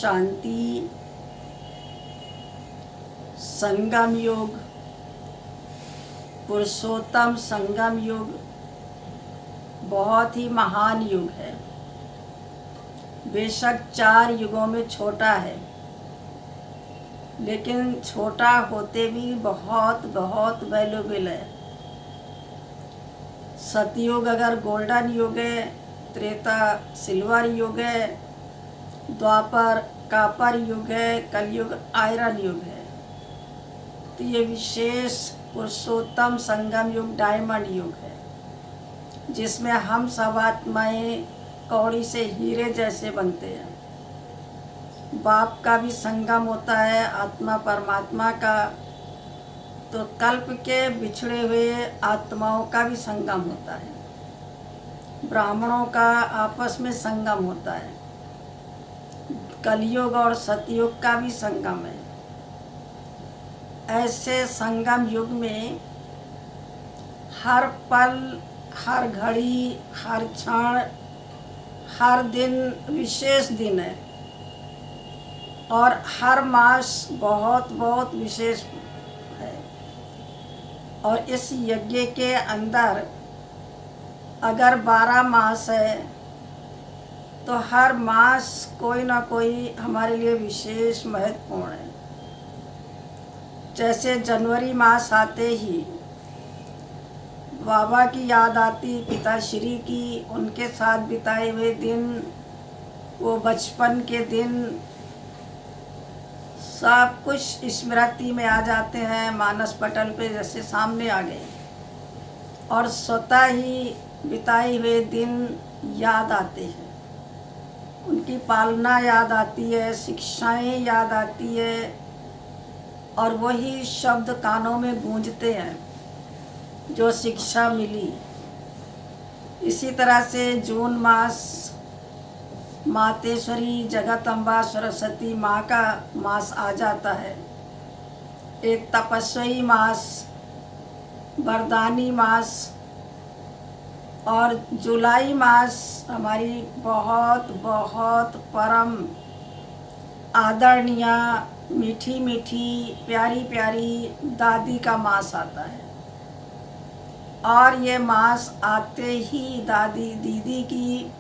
शांति, संगम योग, पुरुषोत्तम संगम युग बहुत ही महान युग है। बेशक 4 युगों में छोटा है, लेकिन छोटा होते भी बहुत बहुत वैल्यूबल है। सतयुग अगर गोल्डन युग है, त्रेता सिल्वर युग है, द्वापर कापर युग है, कलयुग आयरन युग है। तो ये विशेष पुरुषोत्तम संगम युग डायमंड युग है, जिसमें हम सब आत्माएं कौड़ी से हीरे जैसे बनते हैं। बाप का भी संगम होता है, आत्मा परमात्मा का, तो कल्प के बिछड़े हुए आत्माओं का भी संगम होता है। ब्राह्मणों का आपस में संगम होता है। कलयुग और सतयुग का भी संगम है। ऐसे संगम युग में हर पल, हर घड़ी, हर क्षण, हर दिन विशेष दिन है और हर मास बहुत बहुत विशेष है। और इस यज्ञ के अंदर अगर 12 मास है तो हर मास कोई ना कोई हमारे लिए विशेष महत्वपूर्ण है। जैसे जनवरी मास आते ही बाबा की याद आती, पिताश्री की, उनके साथ बिताए हुए दिन, वो बचपन के दिन, सब कुछ स्मृति में आ जाते हैं, मानस पटल पे जैसे सामने आ गए। और स्वतः ही बिताए हुए दिन याद आते हैं, उनकी पालना याद आती है, शिक्षाएं याद आती है, और वही शब्द कानों में गूंजते हैं जो शिक्षा मिली। इसी तरह से जून मास मातेश्वरी जगत अम्बा सरस्वती माँ का मास आ जाता है। एक तपस्वी मास, वरदानी मास, और जुलाई मास हमारी बहुत बहुत परम आदरणीय, मीठी मीठी, प्यारी प्यारी दादी का मास आता है। और ये मास आते ही दादी दीदी की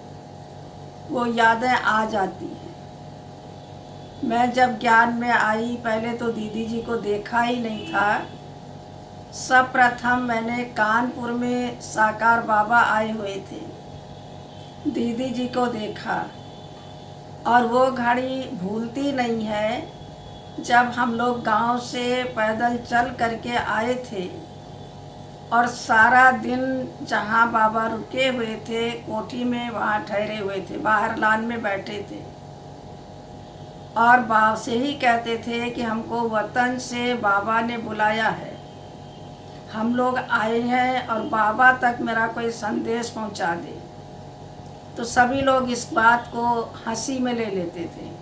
वो यादें आ जाती हैं। मैं जब ज्ञान में आई, पहले तो दीदी जी को देखा ही नहीं था। सर्वप्रथम मैंने कानपुर में साकार बाबा आए हुए थे, दीदी जी को देखा। और वो घड़ी भूलती नहीं है, जब हम लोग गांव से पैदल चल करके आए थे और सारा दिन जहाँ बाबा रुके हुए थे कोठी में, वहाँ ठहरे हुए थे, बाहर लान में बैठे थे। और बाप से ही कहते थे कि हमको वतन से बाबा ने बुलाया है, हम लोग आए हैं और बाबा तक मेरा कोई संदेश पहुँचा दे। तो सभी लोग इस बात को हंसी में ले लेते थे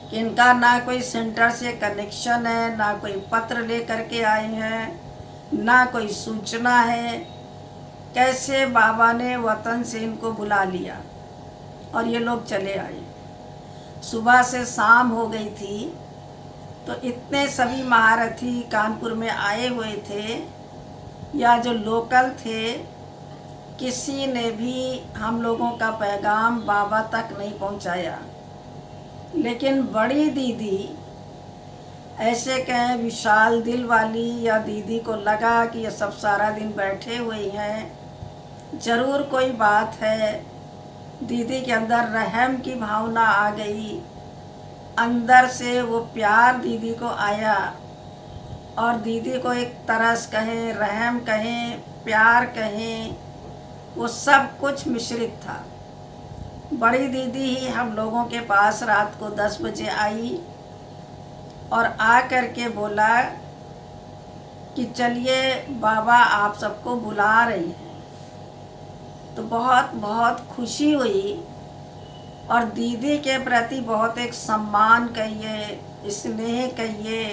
कि इनका ना कोई सेंटर से कनेक्शन है, ना कोई पत्र ले करके आए हैं, ना कोई सूचना है। कैसे बाबा ने वतन से इनको बुला लिया और ये लोग चले आए। सुबह से शाम हो गई थी, तो इतने सभी महारथी कानपुर में आए हुए थे या जो लोकल थे, किसी ने भी हम लोगों का पैगाम बाबा तक नहीं पहुंचाया। लेकिन बड़ी दीदी, ऐसे कहें विशाल दिल वाली, या दीदी को लगा कि ये सब सारा दिन बैठे हुए हैं, ज़रूर कोई बात है। दीदी के अंदर रहम की भावना आ गई, अंदर से वो प्यार दीदी को आया। और दीदी को एक तरस कहें, रहम कहें, प्यार कहें, वो सब कुछ मिश्रित था। बड़ी दीदी ही हम लोगों के पास रात को 10 बजे आई और आ कर के बोला कि चलिए बाबा आप सबको बुला रही हैं। तो बहुत बहुत खुशी हुई और दीदी के प्रति बहुत एक सम्मान कहिए, स्नेह कहिए,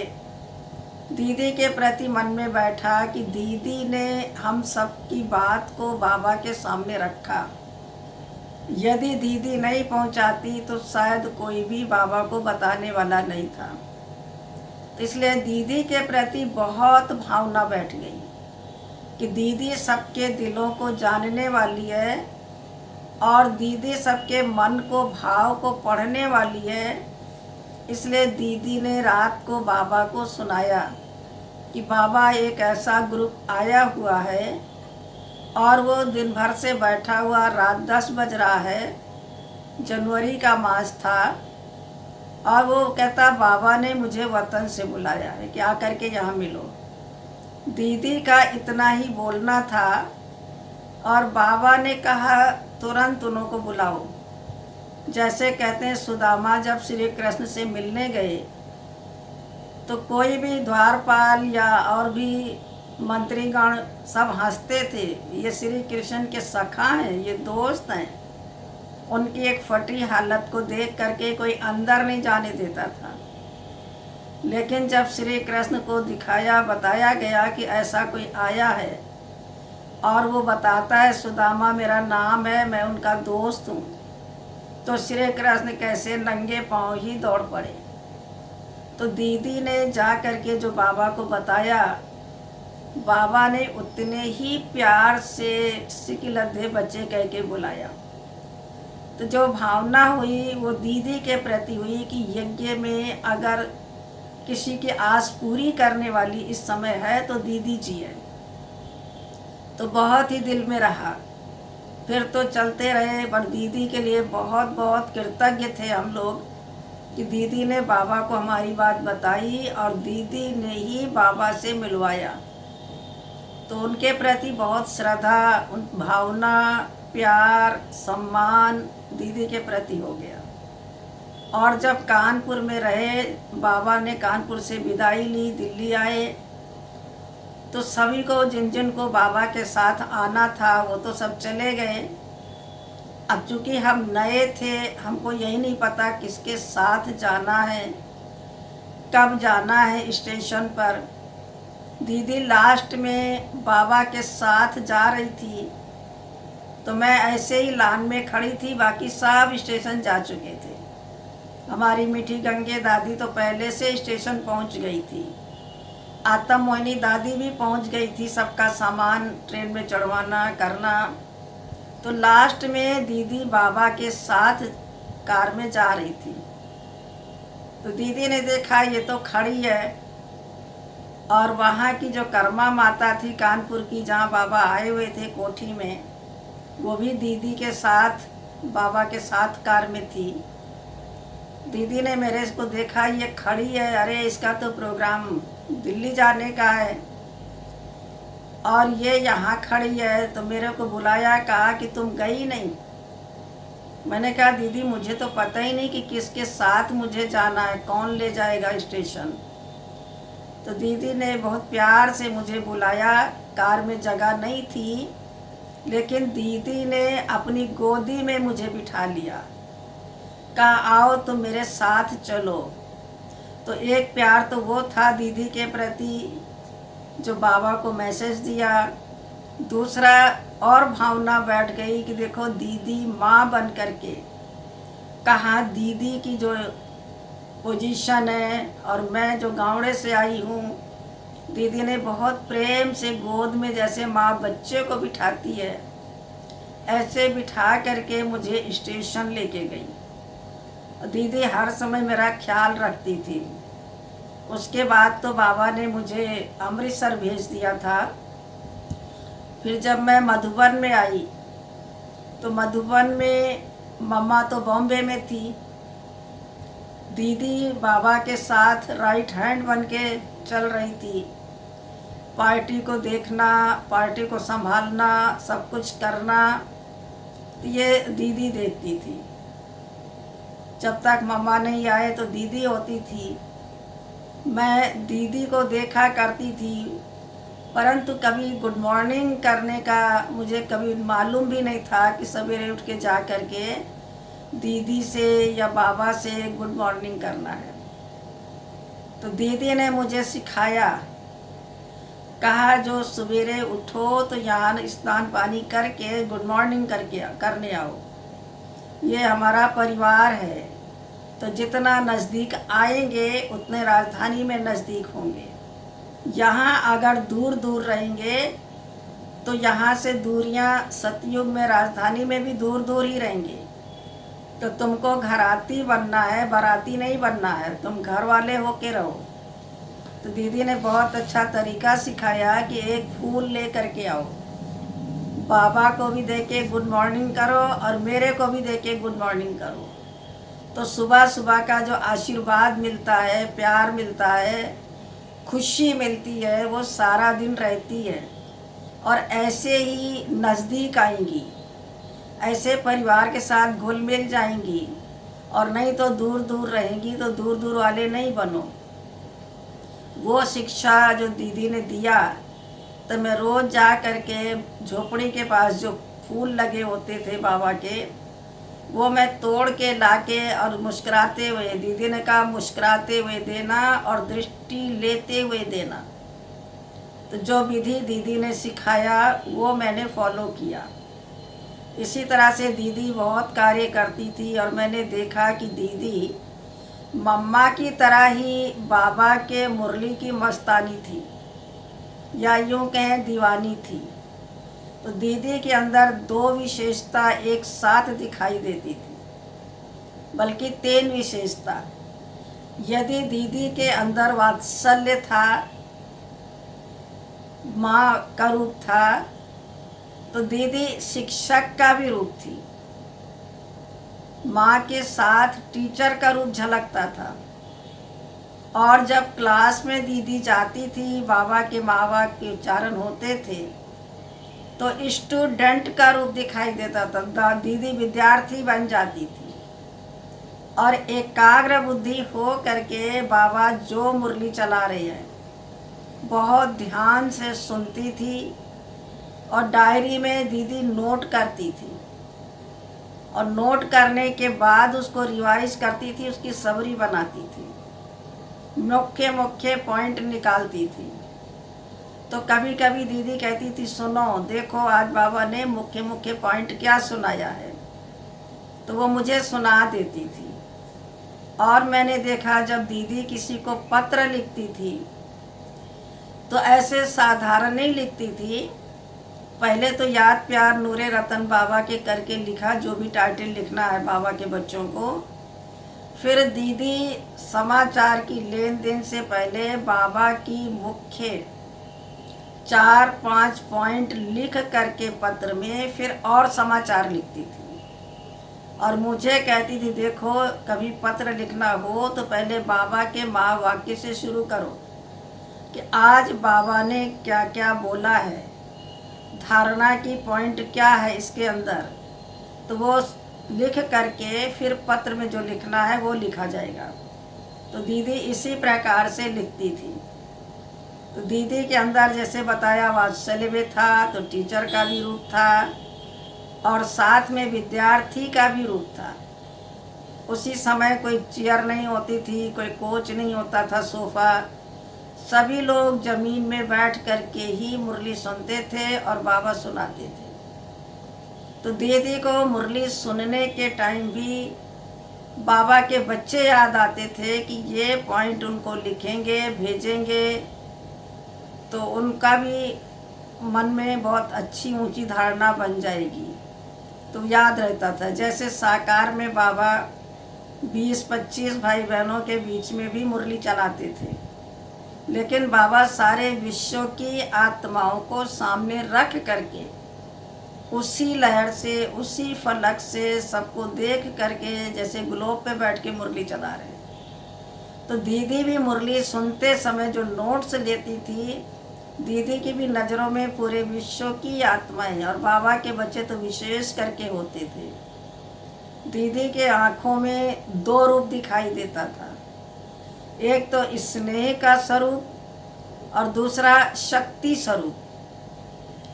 दीदी के प्रति मन में बैठा कि दीदी ने हम सब की बात को बाबा के सामने रखा। यदि दीदी नहीं पहुंचाती तो शायद कोई भी बाबा को बताने वाला नहीं था। तो इसलिए दीदी के प्रति बहुत भावना बैठ गई कि दीदी सबके दिलों को जानने वाली है और दीदी सबके मन को, भाव को पढ़ने वाली है। इसलिए दीदी ने रात को बाबा को सुनाया कि बाबा एक ऐसा ग्रुप आया हुआ है और वो दिन भर से बैठा हुआ, रात 10 बज रहा है, जनवरी का मास था, और वो कहता बाबा ने मुझे वतन से बुलाया है कि आकर के यहाँ मिलो। दीदी का इतना ही बोलना था और बाबा ने कहा तुरंत उन्हों को बुलाओ। जैसे कहते हैं सुदामा जब श्री कृष्ण से मिलने गए तो कोई भी द्वारपाल या और भी मंत्रीगण सब हंसते थे, ये श्री कृष्ण के सखा हैं, ये दोस्त हैं। उनकी एक फटी हालत को देख करके कोई अंदर नहीं जाने देता था। लेकिन जब श्री कृष्ण को दिखाया, बताया गया कि ऐसा कोई आया है और वो बताता है सुदामा मेरा नाम है, मैं उनका दोस्त हूँ, तो श्री कृष्ण कैसे नंगे पांव ही दौड़ पड़े। तो दीदी ने जा करके जो बाबा को बताया, बाबा ने उतने ही प्यार से सिकिलद्धे बच्चे कह के बुलाया। तो जो भावना हुई वो दीदी के प्रति हुई कि यज्ञ में अगर किसी की आस पूरी करने वाली इस समय है तो दीदी जी है। तो बहुत ही दिल में रहा। फिर तो चलते रहे, पर दीदी के लिए बहुत बहुत कृतज्ञ थे हम लोग कि दीदी ने बाबा को हमारी बात बताई और दीदी ने ही बाबा से मिलवाया। तो उनके प्रति बहुत श्रद्धा, उन भावना, प्यार, सम्मान दीदी के प्रति हो गया। और जब कानपुर में रहे, बाबा ने कानपुर से विदाई ली, दिल्ली आए, तो सभी को जिन जिन को बाबा के साथ आना था वो तो सब चले गए। अब चूँकि हम नए थे, हमको यही नहीं पता किसके साथ जाना है, कब जाना है स्टेशन पर। दीदी लास्ट में बाबा के साथ जा रही थी, तो मैं ऐसे ही लाइन में खड़ी थी, बाकी सब स्टेशन जा चुके थे। हमारी मीठी गंगे दादी तो पहले से स्टेशन पहुंच गई थी, आत्म मोहिनी दादी भी पहुंच गई थी, सबका सामान ट्रेन में चढ़वाना करना। तो लास्ट में दीदी बाबा के साथ कार में जा रही थी। तो दीदी ने देखा ये तो खड़ी है, और वहाँ की जो कर्मा माता थी कानपुर की, जहाँ बाबा आए हुए थे कोठी में, वो भी दीदी के साथ, बाबा के साथ कार में थी। दीदी ने मेरे को देखा ये खड़ी है, अरे इसका तो प्रोग्राम दिल्ली जाने का है और ये यहाँ खड़ी है, तो मेरे को बुलाया, कहा कि तुम गई नहीं। मैंने कहा दीदी मुझे तो पता ही नहीं कि किसके साथ मुझे जाना है, कौन ले जाएगा स्टेशन। तो दीदी ने बहुत प्यार से मुझे बुलाया। कार में जगह नहीं थी, लेकिन दीदी ने अपनी गोदी में मुझे बिठा लिया, कहा आओ तुम मेरे साथ चलो। तो एक प्यार तो वो था दीदी के प्रति जो बाबा को मैसेज दिया। दूसरा और भावना बैठ गई कि देखो दीदी माँ बन करके, कहाँ दीदी की जो पोजीशन है, और मैं जो गाँवड़े से आई हूँ, दीदी ने बहुत प्रेम से गोद में जैसे माँ बच्चे को बिठाती है, ऐसे बिठा करके मुझे स्टेशन लेके गई। दीदी हर समय मेरा ख्याल रखती थी। उसके बाद तो बाबा ने मुझे अमृतसर भेज दिया था। फिर जब मैं मधुबन में आई, तो मधुबन में मम्मा तो बॉम्बे में थी, दीदी बाबा के साथ राइट हैंड बन के चल रही थी। पार्टी को देखना, पार्टी को संभालना, सब कुछ करना, ये दीदी देखती थी। जब तक मम्मा नहीं आए तो दीदी होती थी। मैं दीदी को देखा करती थी, परंतु कभी गुड मॉर्निंग करने का मुझे कभी मालूम भी नहीं था कि सवेरे उठ के जा कर के दीदी से या बाबा से गुड मॉर्निंग करना है। तो दीदी ने मुझे सिखाया, कहा जो सवेरे उठो तो यहाँ स्नान पानी करके गुड मॉर्निंग करके करने आओ। ये हमारा परिवार है, तो जितना नज़दीक आएंगे उतने राजधानी में नज़दीक होंगे। यहाँ अगर दूर दूर रहेंगे तो यहाँ से दूरियाँ सतयुग में राजधानी में भी दूर दूर ही रहेंगी। तो तुमको घराती बनना है, बाराती नहीं बनना है, तुम घर वाले होके रहो। तो दीदी ने बहुत अच्छा तरीका सिखाया कि एक फूल ले करके आओ, बाबा को भी दे के गुड मॉर्निंग करो और मेरे को भी दे के गुड मॉर्निंग करो। तो सुबह सुबह का जो आशीर्वाद मिलता है, प्यार मिलता है, खुशी मिलती है, वो सारा दिन रहती है। और ऐसे ही नज़दीक आएंगी, ऐसे परिवार के साथ घुल मिल जाएंगी। और नहीं तो दूर दूर रहेंगी तो दूर दूर वाले नहीं बनो। वो शिक्षा जो दीदी ने दिया, तो मैं रोज़ जा कर के झोपड़ी के पास जो फूल लगे होते थे बाबा के, वो मैं तोड़ के लाके और मुस्कुराते हुए, दीदी ने कहा मुस्कुराते हुए देना और दृष्टि लेते हुए देना। तो जो विधि दीदी ने सिखाया वो मैंने फॉलो किया। इसी तरह से दीदी बहुत कार्य करती थी और मैंने देखा कि दीदी मम्मा की तरह ही बाबा के मुरली की मस्तानी थी, या यूँ कहें दीवानी थी। तो दीदी के अंदर दो विशेषता एक साथ दिखाई देती थी, बल्कि तीन विशेषता। यदि दीदी के अंदर वात्सल्य था, माँ का रूप था, तो दीदी शिक्षक का भी रूप थी। माँ के साथ टीचर का रूप झलकता था। और जब क्लास में दीदी जाती थी, बाबा के मावा के उच्चारण होते थे, तो स्टूडेंट का रूप दिखाई देता था। दीदी विद्यार्थी बन जाती थी और एकाग्र बुद्धि हो करके बाबा जो मुरली चला रही है बहुत ध्यान से सुनती थी। और डायरी में दीदी नोट करती थी और नोट करने के बाद उसको रिवाइज करती थी, उसकी समरी बनाती थी, मुख्य मुख्य पॉइंट निकालती थी। तो कभी कभी दीदी कहती थी सुनो देखो आज बाबा ने मुख्य मुख्य पॉइंट क्या सुनाया है, तो वो मुझे सुना देती थी। और मैंने देखा जब दीदी किसी को पत्र लिखती थी तो ऐसे साधारण नहीं लिखती थी। पहले तो याद प्यार नूरे रतन बाबा के करके लिखा, जो भी टाइटल लिखना है बाबा के बच्चों को। फिर दीदी समाचार की लेन देन से पहले बाबा की मुख्य 4-5 पॉइंट लिख करके पत्र में फिर और समाचार लिखती थी। और मुझे कहती थी देखो कभी पत्र लिखना हो तो पहले बाबा के महावाक्य से शुरू करो कि आज बाबा ने क्या क्या बोला है, धारणा की पॉइंट क्या है इसके अंदर। तो वो लिख करके फिर पत्र में जो लिखना है वो लिखा जाएगा। तो दीदी इसी प्रकार से लिखती थी। तो दीदी के अंदर जैसे बताया वात्सल्य भी था, तो टीचर का भी रूप था और साथ में विद्यार्थी का भी रूप था। उसी समय कोई चेयर नहीं होती थी, कोई कोच नहीं होता था, सोफ़ा। सभी लोग ज़मीन में बैठ कर के ही मुरली सुनते थे और बाबा सुनाते थे। तो दीदी को मुरली सुनने के टाइम भी बाबा के बच्चे याद आते थे कि ये पॉइंट उनको लिखेंगे भेजेंगे, तो उनका भी मन में बहुत अच्छी ऊंची धारणा बन जाएगी। तो याद रहता था। जैसे साकार में बाबा 20-25 भाई बहनों के बीच में भी मुरली चलाते थे, लेकिन बाबा सारे विश्व की आत्माओं को सामने रख करके उसी लहर से, उसी फलक से सबको देख करके जैसे ग्लोब पे बैठ के मुरली चला रहे हैं। तो दीदी भी मुरली सुनते समय जो नोट्स लेती थी, दीदी की भी नज़रों में पूरे विश्व की आत्माएं और बाबा के बच्चे तो विशेष करके होते थे। दीदी के आँखों में दो रूप दिखाई देता था, एक तो स्नेह का स्वरूप और दूसरा शक्ति स्वरूप।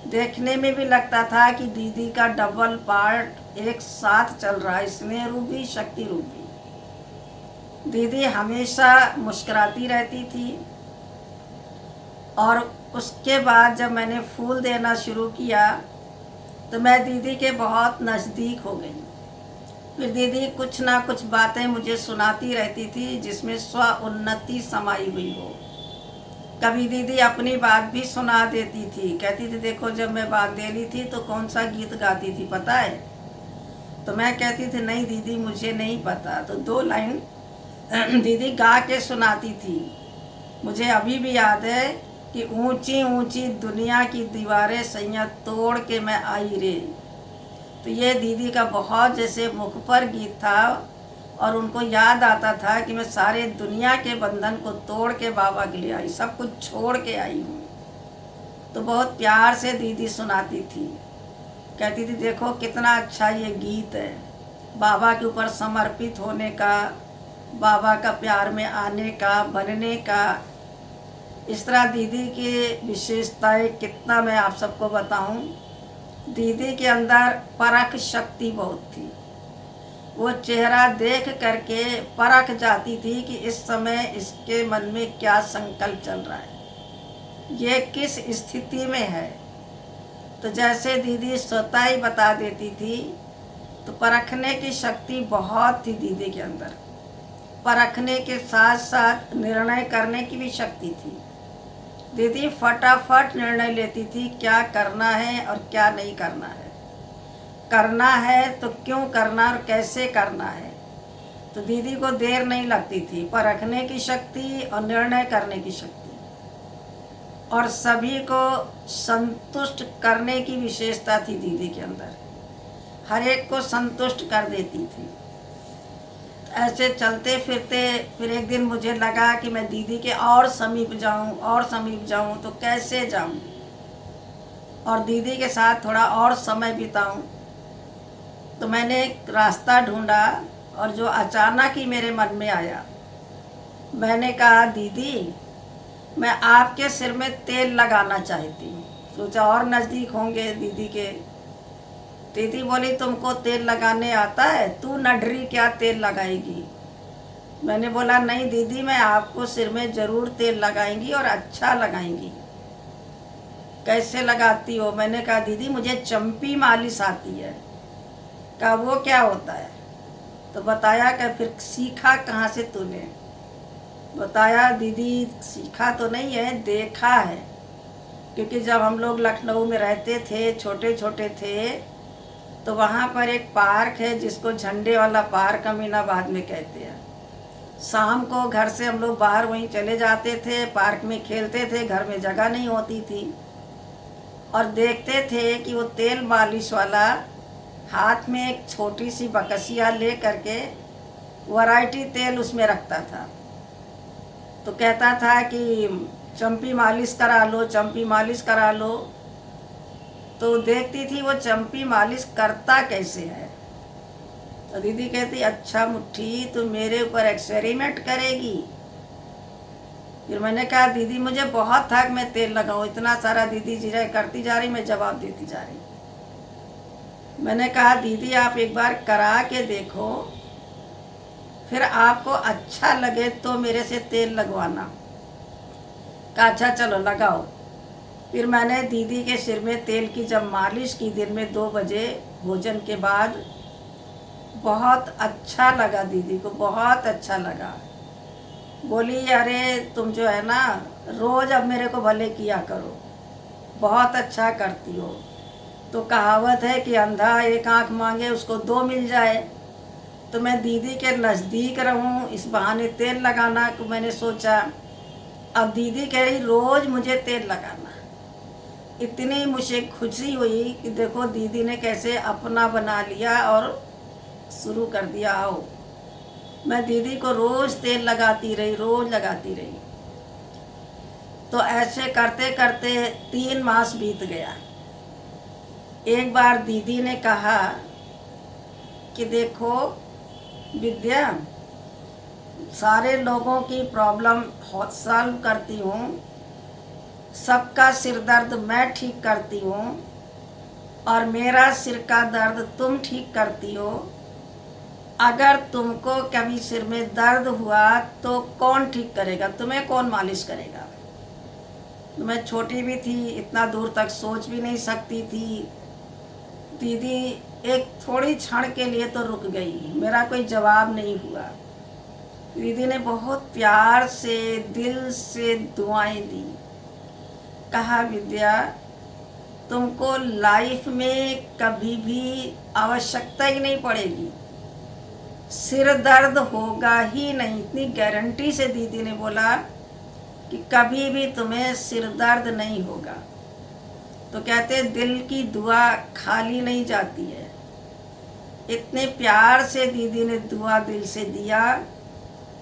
देखने में भी लगता था कि दीदी का डबल पार्ट एक साथ चल रहा है, स्नेह रूप भी शक्ति रूप भी। दीदी हमेशा मुस्कुराती रहती थी। और उसके बाद जब मैंने फूल देना शुरू किया तो मैं दीदी के बहुत नज़दीक हो गई। फिर दीदी कुछ ना कुछ बातें मुझे सुनाती रहती थी जिसमें स्व उन्नति समाई हुई हो। कभी दीदी अपनी बात भी सुना देती थी, कहती थी देखो जब मैं बांदेली थी तो कौन सा गीत गाती थी पता है? तो मैं कहती थी नहीं दीदी मुझे नहीं पता। तो 2 लाइन दीदी गा के सुनाती थी। मुझे अभी भी याद है कि ऊंची ऊंची दुनिया की दीवारें सैया तोड़ के मैं आई रे। तो ये दीदी का बहुत जैसे मुख पर गीत था और उनको याद आता था कि मैं सारे दुनिया के बंधन को तोड़ के बाबा के लिए आई, सब कुछ छोड़ के आई हूँ। तो बहुत प्यार से दीदी सुनाती थी, कहती थी देखो कितना अच्छा ये गीत है, बाबा के ऊपर समर्पित होने का, बाबा का प्यार में आने का, बनने का। इस तरह दीदी की विशेषताएं कितना मैं आप सबको बताऊं। दीदी के अंदर परख शक्ति बहुत थी। वो चेहरा देख करके परख जाती थी कि इस समय इसके मन में क्या संकल्प चल रहा है, ये किस स्थिति में है। तो जैसे दीदी स्वतः ही बता देती थी, तो परखने की शक्ति बहुत थी दीदी के अंदर। परखने के साथ साथ निर्णय करने की भी शक्ति थी। दीदी फटाफट निर्णय लेती थी क्या करना है और क्या नहीं करना है। करना है तो क्यों करना और कैसे करना है। तो दीदी को देर नहीं लगती थी। परखने की शक्ति और निर्णय करने की शक्ति और सभी को संतुष्ट करने की विशेषता थी दीदी के अंदर। हर एक को संतुष्ट कर देती थी। ऐसे चलते फिरते फिर एक दिन मुझे लगा कि मैं दीदी के और समीप जाऊं तो कैसे जाऊं और दीदी के साथ थोड़ा और समय बिताऊं। तो मैंने एक रास्ता ढूंढा और जो अचानक ही मेरे मन में आया, मैंने कहा दीदी मैं आपके सिर में तेल लगाना चाहती हूँ। सोचा और नज़दीक होंगे दीदी के। दीदी बोली तुमको तेल लगाने आता है, तू नडरी क्या तेल लगाएगी। मैंने बोला नहीं दीदी मैं आपको सिर में ज़रूर तेल लगाएंगी और अच्छा लगाएंगी। कैसे लगाती हो? मैंने कहा दीदी मुझे चंपी मालिश आती है। कहा वो क्या होता है? तो बताया कि फिर सीखा कहाँ से तूने? बताया दीदी सीखा तो नहीं है, देखा है। क्योंकि जब हम लोग लखनऊ में रहते थे, छोटे छोटे थे, तो वहाँ पर एक पार्क है जिसको झंडे वाला पार्क अमीनाबाद में कहते हैं। शाम को घर से हम लोग बाहर वहीं चले जाते थे, पार्क में खेलते थे, घर में जगह नहीं होती थी। और देखते थे कि वो तेल मालिश वाला हाथ में एक छोटी सी बकसिया ले करके वैरायटी तेल उसमें रखता था। तो कहता था कि चंपी मालिश करा लो, चंपी मालिश करा लो। तो देखती थी वो चंपी मालिश करता कैसे है। तो दीदी कहती अच्छा मुट्ठी तू मेरे ऊपर एक्सपेरिमेंट करेगी। फिर मैंने कहा दीदी मुझे बहुत था कि मैं तेल लगाऊं, इतना सारा दीदी जी करती जा रही, मैं जवाब देती जा रही। मैंने कहा दीदी आप एक बार करा के देखो, फिर आपको अच्छा लगे तो मेरे से तेल लगवाना। कहा अच्छा चलो लगाओ। फिर मैंने दीदी के सिर में तेल की जब मालिश की दिन में 2 बजे भोजन के बाद, बहुत अच्छा लगा दीदी को, बहुत अच्छा लगा। बोली अरे तुम जो है ना रोज़ अब मेरे को भले किया करो, बहुत अच्छा करती हो। तो कहावत है कि अंधा एक आँख मांगे उसको 2 मिल जाए। तो मैं दीदी के नज़दीक रहूं, इस बहाने तेल लगाना को मैंने सोचा। अब दीदी कह रही रोज़ मुझे तेल लगाना। इतनी मुझे खुशी हुई कि देखो दीदी ने कैसे अपना बना लिया और शुरू कर दिया। आओ मैं दीदी को रोज़ तेल लगाती रही, रोज़ लगाती रही। तो ऐसे करते करते 3 मास बीत गया। एक बार दीदी ने कहा कि देखो विद्या, सारे लोगों की प्रॉब्लम सॉल्व करती हूँ, सबका सिर दर्द मैं ठीक करती हूँ और मेरा सिर का दर्द तुम ठीक करती हो। अगर तुमको कभी सिर में दर्द हुआ तो कौन ठीक करेगा, तुम्हें कौन मालिश करेगा। मैं छोटी भी थी, इतना दूर तक सोच भी नहीं सकती थी। दीदी एक थोड़ी क्षण के लिए तो रुक गई, मेरा कोई जवाब नहीं हुआ। दीदी ने बहुत प्यार से दिल से दुआएं दी। कहा, विद्या तुमको लाइफ में कभी भी आवश्यकता ही नहीं पड़ेगी, सिर दर्द होगा ही नहीं। इतनी गारंटी से दीदी ने बोला कि कभी भी तुम्हें सिर दर्द नहीं होगा। तो कहते दिल की दुआ खाली नहीं जाती है। इतने प्यार से दीदी ने दुआ दिल से दिया,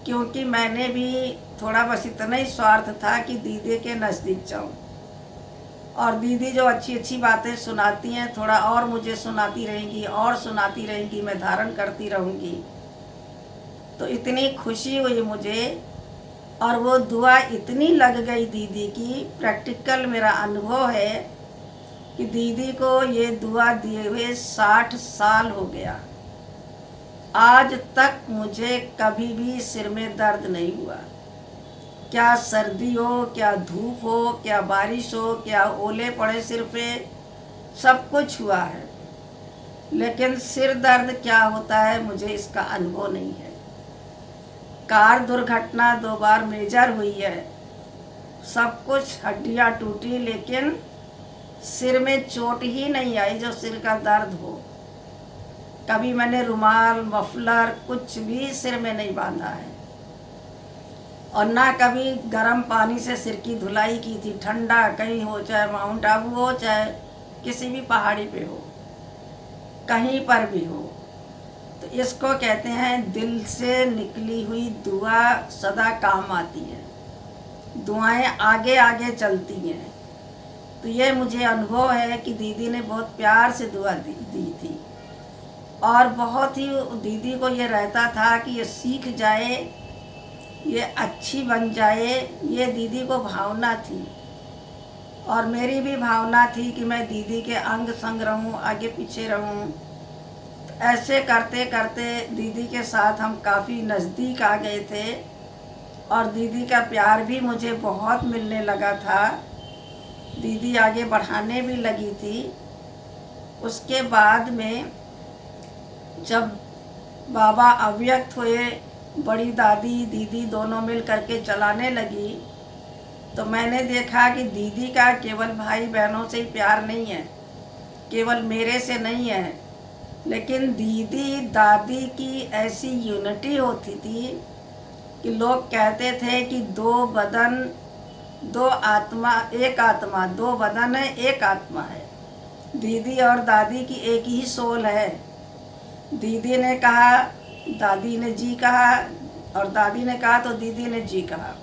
क्योंकि मैंने भी थोड़ा बस इतना ही स्वार्थ था कि दीदी के नज़दीक जाऊं, और दीदी जो अच्छी अच्छी बातें सुनाती हैं थोड़ा और मुझे सुनाती रहेंगी और सुनाती रहेंगी, मैं धारण करती रहूँगी। तो इतनी खुशी हुई मुझे, और वो दुआ इतनी लग गई दीदी की। प्रैक्टिकल मेरा अनुभव है कि दीदी को ये दुआ दिए हुए 60 साल हो गया। आज तक मुझे कभी भी सिर में दर्द नहीं हुआ। क्या सर्दी हो, क्या धूप हो, क्या बारिश हो, क्या ओले पड़े सिर पे, सब कुछ हुआ है, लेकिन सिर दर्द क्या होता है मुझे इसका अनुभव नहीं है। कार दुर्घटना 2 बार मेजर हुई है, सब कुछ हड्डियाँ टूटी, लेकिन सिर में चोट ही नहीं आई जो सिर का दर्द हो। कभी मैंने रुमाल, मफलर कुछ भी सिर में नहीं बांधा है, और ना कभी गर्म पानी से सिर की धुलाई की थी। ठंडा कहीं हो, चाहे माउंट आबू हो, चाहे किसी भी पहाड़ी पे हो, कहीं पर भी हो। तो इसको कहते हैं दिल से निकली हुई दुआ सदा काम आती है। दुआएं आगे आगे चलती हैं। तो ये मुझे अनुभव है कि दीदी ने बहुत प्यार से दुआ दी थी, और बहुत ही दीदी को ये रहता था कि ये सीख जाए, ये अच्छी बन जाए। ये दीदी को भावना थी, और मेरी भी भावना थी कि मैं दीदी के अंग संग रहूं, आगे पीछे रहूं। तो ऐसे करते करते दीदी के साथ हम काफ़ी नज़दीक आ गए थे, और दीदी का प्यार भी मुझे बहुत मिलने लगा था। दीदी आगे बढ़ाने भी लगी थी। उसके बाद में जब बाबा अव्यक्त हुए, बड़ी दादी दीदी दोनों मिल करके चलाने लगी, तो मैंने देखा कि दीदी का केवल भाई बहनों से ही प्यार नहीं है, केवल मेरे से नहीं है, लेकिन दीदी दादी की ऐसी यूनिटी होती थी कि लोग कहते थे कि 2 बदन 2 आत्मा, एक आत्मा, 2 बदन है एक आत्मा है। दीदी और दादी की एक ही सोल है। दीदी ने कहा, दादी ने जी कहा, और दादी ने कहा तो दीदी ने जी कहा।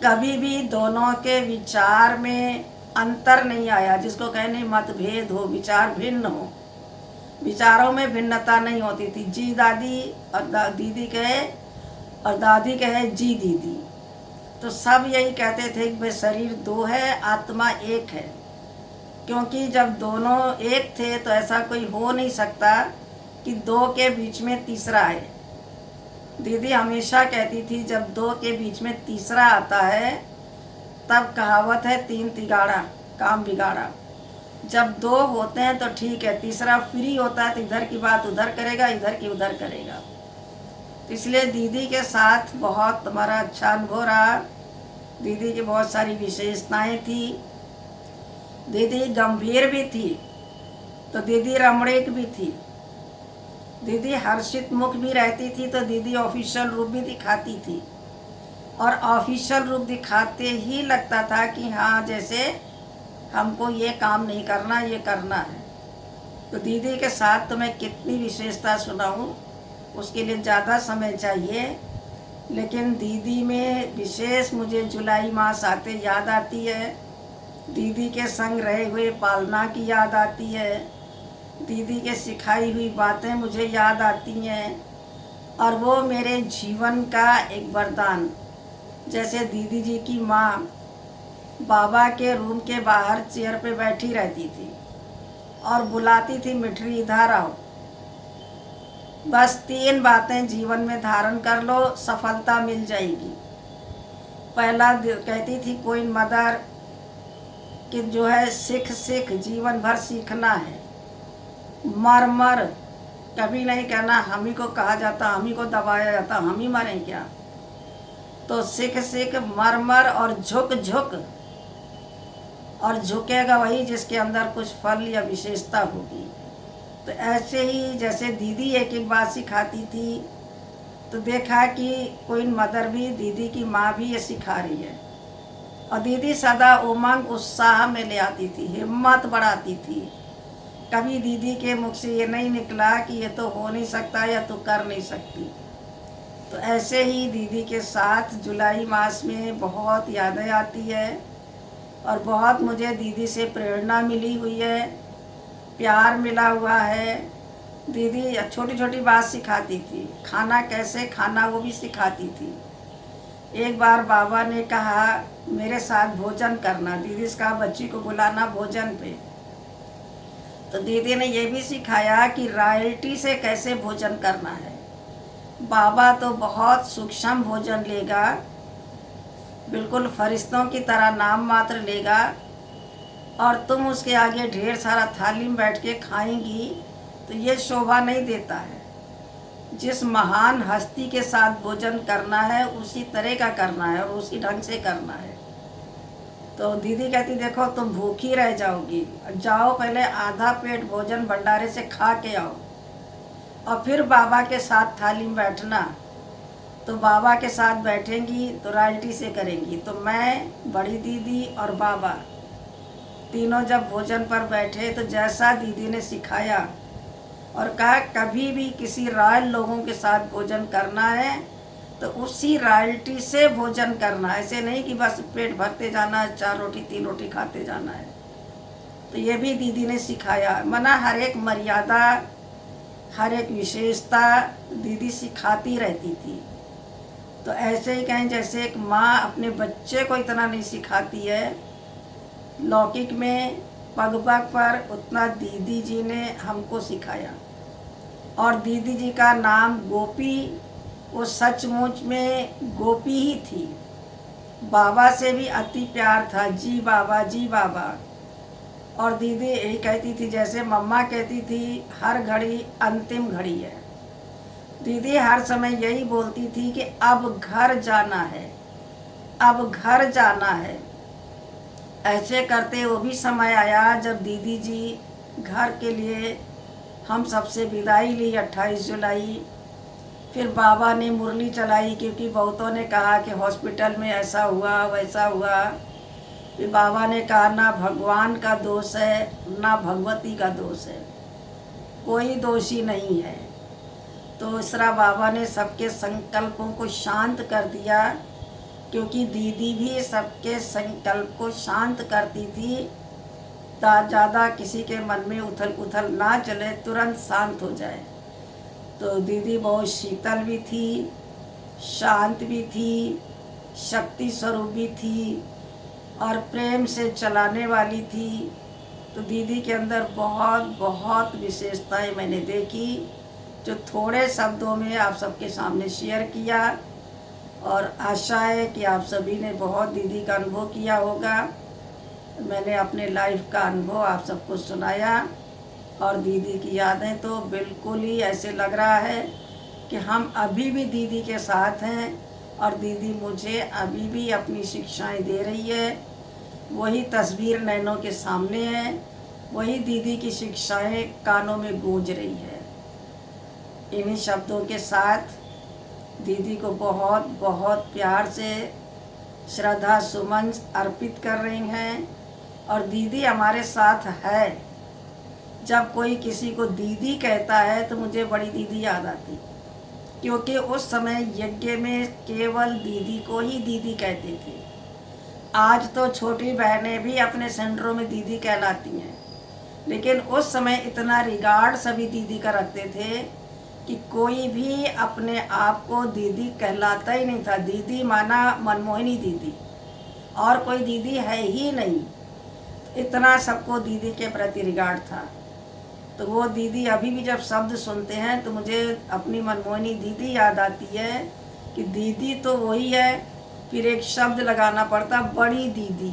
कभी भी दोनों के विचार में अंतर नहीं आया, जिसको कहने मतभेद हो, विचार भिन्न हो। विचारों में भिन्नता नहीं होती थी। जी दादी और दीदी कहे, और दादी कहे जी दीदी। तो सब यही कहते थे कि भाई शरीर 2 है, आत्मा 1 है। क्योंकि जब दोनों एक थे तो ऐसा कोई हो नहीं सकता कि 2 के बीच में तीसरा है। दीदी हमेशा कहती थी जब 2 के बीच में तीसरा आता है तब कहावत है 3 तिगाड़ा काम बिगाड़ा। जब 2 होते हैं तो ठीक है, तीसरा फ्री होता है तो इधर की बात उधर करेगा, इधर की उधर करेगा। तो इसलिए दीदी के साथ बहुत हमारा अच्छा अनुभव रहा। दीदी की बहुत सारी विशेषताएं थी। दीदी गंभीर भी थी तो दीदी रमणीक भी थी। दीदी हर्षित मुख भी रहती थी तो दीदी ऑफिशियल रूप भी दिखाती थी, और ऑफिशियल रूप दिखाते ही लगता था कि हाँ जैसे हमको ये काम नहीं करना, ये करना है। तो दीदी के साथ तो मैं कितनी विशेषता सुनाऊँ, उसके लिए ज़्यादा समय चाहिए। लेकिन दीदी में विशेष मुझे जुलाई मास आते याद आती है। दीदी के संग रहे हुए पालना की याद आती है। दीदी के सिखाई हुई बातें मुझे याद आती हैं, और वो मेरे जीवन का एक वरदान। जैसे दीदी जी की माँ बाबा के रूम के बाहर चेयर पे बैठी रहती थी और बुलाती थी, मिठरी इधर आओ, बस 3 बातें जीवन में धारण कर लो, सफलता मिल जाएगी। पहला कहती थी कोई मदर कि जो है सीख जीवन भर सीखना है। मर मर, कभी नहीं कहना हम ही को कहा जाता, हम ही को दबाया जाता, हम ही मरें क्या। तो सिख सिख, मर मर और झुक झुक, और झुकेगा वही जिसके अंदर कुछ फल या विशेषता होगी। तो ऐसे ही जैसे दीदी एक एक बात सिखाती थी, तो देखा कि कोई मदर भी, दीदी की माँ भी ये सिखा रही है। और दीदी सदा उमंग उत्साह में ले आती थी, हिम्मत बढ़ाती थी। कभी दीदी के मुख से ये नहीं निकला कि ये तो हो नहीं सकता या तो कर नहीं सकती। तो ऐसे ही दीदी के साथ जुलाई मास में बहुत यादें आती है, और बहुत मुझे दीदी से प्रेरणा मिली हुई है, प्यार मिला हुआ है। दीदी छोटी छोटी बात सिखाती थी, खाना कैसे खाना वो भी सिखाती थी। एक बार बाबा ने कहा मेरे साथ भोजन करना, दीदी से कहा बच्ची को बुलाना भोजन पे। तो दीदी ने ये भी सिखाया कि रॉयल्टी से कैसे भोजन करना है। बाबा तो बहुत सूक्ष्म भोजन लेगा, बिल्कुल फरिश्तों की तरह नाम मात्र लेगा, और तुम उसके आगे ढेर सारा थाली में बैठ के खाएंगी तो ये शोभा नहीं देता है। जिस महान हस्ती के साथ भोजन करना है उसी तरह का करना है और उसी ढंग से करना है। तो दीदी कहती देखो तुम भूखी रह जाओगी, जाओ पहले आधा पेट भोजन भंडारे से खा के आओ, और फिर बाबा के साथ थाली में बैठना। तो बाबा के साथ बैठेंगी तो रॉयल्टी से करेंगी। तो मैं, बड़ी दीदी और बाबा तीनों जब भोजन पर बैठे तो जैसा दीदी ने सिखाया और कहा कभी भी किसी रॉयल लोगों के साथ भोजन करना है तो उसी रॉयल्टी से भोजन करना, ऐसे नहीं कि बस पेट भरते जाना है, 4 रोटी 3 रोटी खाते जाना है। तो ये भी दीदी ने सिखाया। मना हर एक मर्यादा, हर एक विशेषता दीदी सिखाती रहती थी। तो ऐसे ही कहें जैसे एक माँ अपने बच्चे को इतना नहीं सिखाती है लौकिक में पग पग पर, उतना दीदी जी ने हमको सिखाया। और दीदी जी का नाम गोपी, वो सचमुच में गोपी ही थी। बाबा से भी अति प्यार था, जी बाबा जी बाबा। और दीदी यही कहती थी, जैसे मम्मा कहती थी हर घड़ी अंतिम घड़ी है, दीदी हर समय यही बोलती थी कि अब घर जाना है, अब घर जाना है। ऐसे करते वो भी समय आया जब दीदी जी घर के लिए हम सबसे विदाई ली 28 जुलाई। फिर बाबा ने मुरली चलाई, क्योंकि बहुतों ने कहा कि हॉस्पिटल में ऐसा हुआ वैसा हुआ। फिर बाबा ने कहा ना भगवान का दोष है ना भगवती का दोष है, कोई दोषी नहीं है। तो इस तरह बाबा ने सबके संकल्पों को शांत कर दिया, क्योंकि दीदी भी सबके संकल्प को शांत करती थी, ज़्यादा किसी के मन में उथल पुथल ना चले, तुरंत शांत हो जाए। तो दीदी बहुत शीतल भी थी, शांत भी थी, शक्ति स्वरूप भी थी, और प्रेम से चलाने वाली थी। तो दीदी के अंदर बहुत बहुत विशेषताएं मैंने देखी, जो थोड़े शब्दों में आप सबके सामने शेयर किया। और आशा है कि आप सभी ने बहुत दीदी का अनुभव किया होगा। मैंने अपने लाइफ का अनुभव आप सबको सुनाया, और दीदी की यादें तो बिल्कुल ही ऐसे लग रहा है कि हम अभी भी दीदी के साथ हैं, और दीदी मुझे अभी भी अपनी शिक्षाएं दे रही है। वही तस्वीर नैनों के सामने है, वही दीदी की शिक्षाएं कानों में गूंज रही है। इन्हीं शब्दों के साथ दीदी को बहुत बहुत प्यार से श्रद्धा सुमन अर्पित कर रही हैं। और दीदी हमारे साथ है। जब कोई किसी को दीदी कहता है तो मुझे बड़ी दीदी याद आती, क्योंकि उस समय यज्ञ में केवल दीदी को ही दीदी कहते थे। आज तो छोटी बहनें भी अपने सेंटरों में दीदी कहलाती हैं, लेकिन उस समय इतना रिगार्ड सभी दीदी का रखते थे कि कोई भी अपने आप को दीदी कहलाता ही नहीं था। दीदी माना मनमोहिनी दीदी, और कोई दीदी है ही नहीं। इतना सबको दीदी के प्रति रिगार्ड था। तो वो दीदी अभी भी जब शब्द सुनते हैं तो मुझे अपनी मनमोहिनी दीदी याद आती है कि दीदी तो वही है, फिर एक शब्द लगाना पड़ता बड़ी दीदी,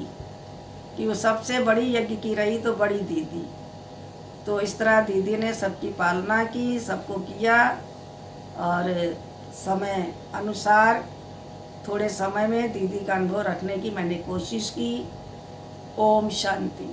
कि वो सबसे बड़ी यज्ञ की रही तो बड़ी दीदी। तो इस तरह दीदी ने सबकी पालना की, सबको किया और समय अनुसार थोड़े समय में दीदी का अनुभव रखने की मैंने कोशिश की। ओम शांति।